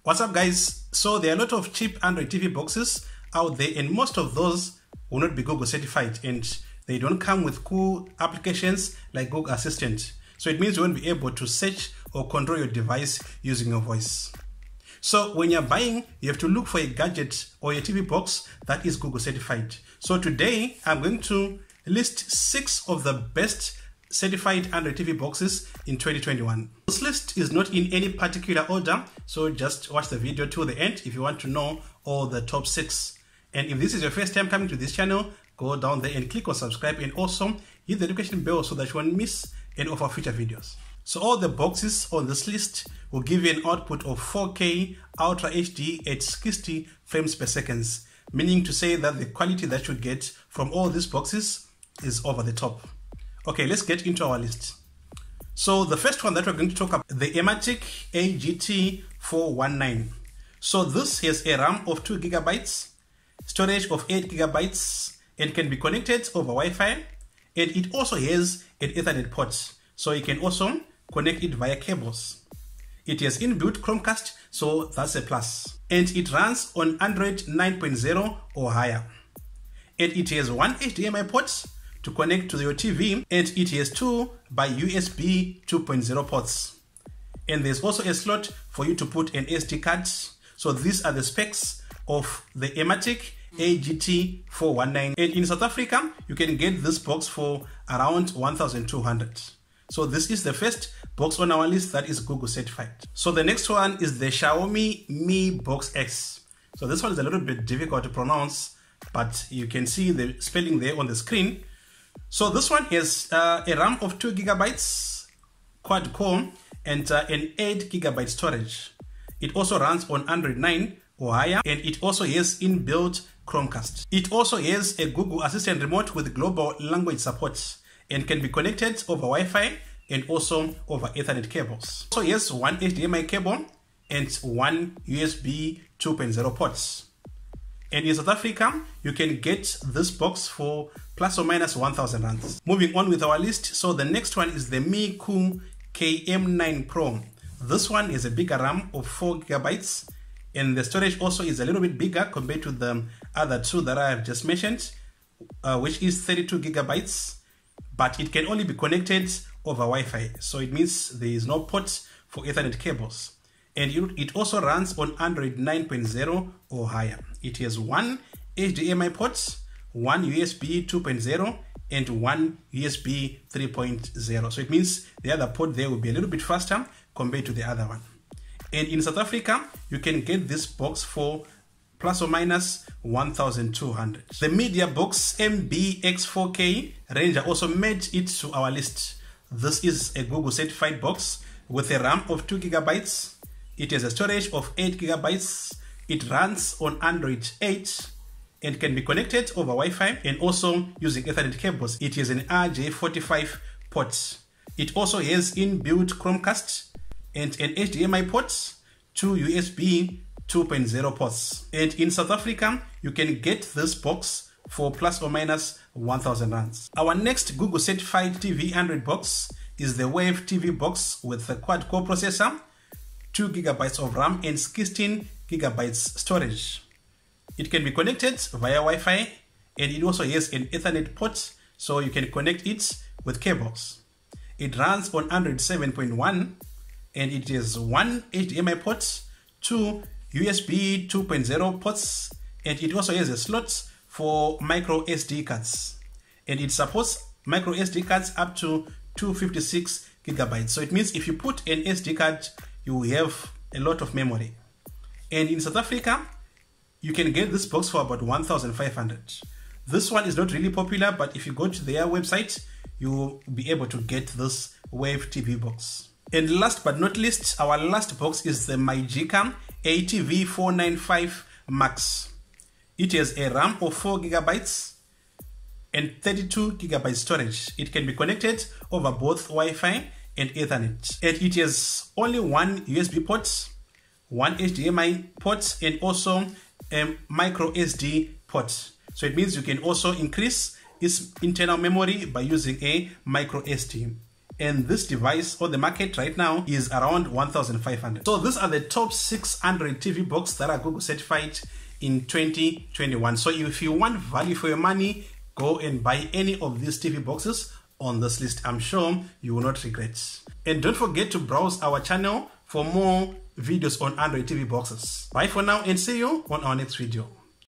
What's up guys? So there are a lot of cheap Android TV boxes out there, and most of those will not be Google certified, and they don't come with cool applications like Google Assistant. So it means you won't be able to search or control your device using your voice. So when you're buying, you have to look for a gadget or a TV box that is Google certified. So today I'm going to list 6 of the best certified Android TV boxes in 2021. This list is not in any particular order, so just watch the video to the end if you want to know all the top 6. And if this is your first time coming to this channel, go down there and click on subscribe, and also hit the notification bell so that you won't miss any of our future videos. So all the boxes on this list will give you an output of 4K Ultra HD at 60 frames per second, meaning to say that the quality that you get from all these boxes is over the top. Okay, let's get into our list. So the first one that we're going to talk about, the Ematic AGT419. So this has a RAM of 2 GB, storage of 8 GB, and can be connected over Wi-Fi, and it also has an Ethernet port, so you can also connect it via cables. It has inbuilt Chromecast, so that's a plus. And it runs on Android 9.0 or higher. And it has one HDMI port to connect to your TV, and it has 2 by USB 2.0 ports. And there's also a slot for you to put an SD card. So these are the specs of the Ematic AGT419. And in South Africa, you can get this box for around 1,200. So this is the first box on our list that is Google certified. So the next one is the Xiaomi Mi Box X. So this one is a little bit difficult to pronounce, but you can see the spelling there on the screen. So this one has a RAM of 2 GB, quad core, and an 8 GB storage. It also runs on Android 9 or higher, and it also has inbuilt Chromecast. It also has a Google Assistant remote with global language support, and can be connected over Wi-Fi and also over Ethernet cables. So yes, one HDMI cable and one USB 2.0 ports. And in South Africa, you can get this box for plus or minus 1,000 rands. Moving on with our list, so the next one is the MECOOL KM9 Pro. This one is a bigger RAM of 4 GB, and the storage also is a little bit bigger compared to the other two that I have just mentioned, which is 32 GB, but it can only be connected over Wi-Fi. So it means there is no port for Ethernet cables. And it also runs on Android 9.0 or higher. It has one HDMI port, one USB 2.0, and one USB 3.0. So it means the other port there will be a little bit faster compared to the other one. And in South Africa, you can get this box for plus or minus 1,200. The Mediabox MBX4K Ranger also made it to our list. This is a Google certified box with a RAM of 2 GB. It has a storage of 8 GB. It runs on Android 8 and can be connected over Wi-Fi and also using Ethernet cables. It has an RJ45 port. It also has inbuilt Chromecast and an HDMI port, 2 USB 2.0 ports. And in South Africa, you can get this box for plus or minus 1,000 rands. Our next Google certified TV Android box is the Wave TV box with a quad core processor, 2 GB of RAM, and 16 GB storage. It can be connected via Wi-Fi, and it also has an Ethernet port, so you can connect it with cables. It runs on Android 7.1, and it has one HDMI port, 2 USB 2.0 ports, and it also has a slot for micro SD cards. And it supports micro SD cards up to 256 GB. So it means if you put an SD card, you will have a lot of memory. And in South Africa, you can get this box for about 1,500. This one is not really popular, but if you go to their website, you will be able to get this Wave TV box. And last but not least, our last box is the MyJacom ATV495 Max. It has a RAM of 4 GB and 32 GB storage. It can be connected over both Wi-Fi and Ethernet. And it has only one USB port, one HDMI port, and also a micro SD port. So it means you can also increase its internal memory by using a micro SD. and this device on the market right now is around 1,500. So these are the top 600 TV boxes that are Google certified in 2021. So if you want value for your money, go and buy any of these TV boxes on this list. I'm sure you will not regret. And don't forget to browse our channel for more videos on Android TV boxes. Bye for now and see you on our next video.